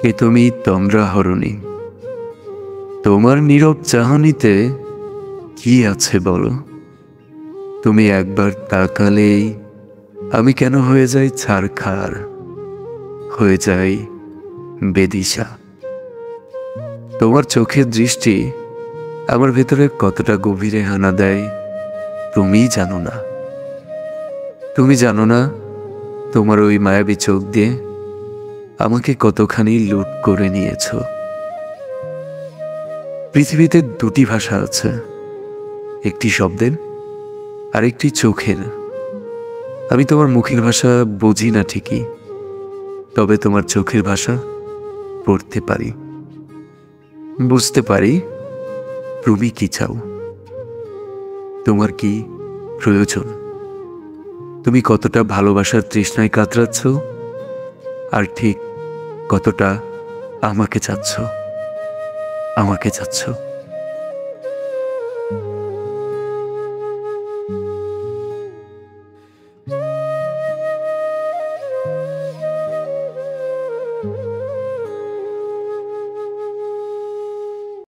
কে তুমি তন্দ্রা হরণী? তোমার নীরব চাহনিতে কি আছে বলো? তুমি একবার তাকালেই আমি কেন হয়ে যাই ছারখার, হয়ে যাই বেদিশা। তোমার চোখের দৃষ্টি আমার ভেতরে কতটা গভীরে হানা দেয় তুমিই জানো না। তুমি জানো না তোমার ওই মায়াবী চোখ দিয়ে আমাকে কতখানি লুট করে নিয়েছ। পৃথিবীতে দুটি ভাষা আছে, একটি শব্দের আর একটি চোখের। আমি তোমার মুখের ভাষা বুঝি না ঠিকই, তবে তোমার চোখের ভাষা পড়তে পারি, বুঝতে পারি তুমি কি চাও, তোমার কি প্রয়োজন, তুমি কতটা ভালোবাসার তৃষ্ণায় কাতরাচ্ছ, আর ঠিক কতটা আমাকে চাচ্ছ, আমাকে চাচ্ছ।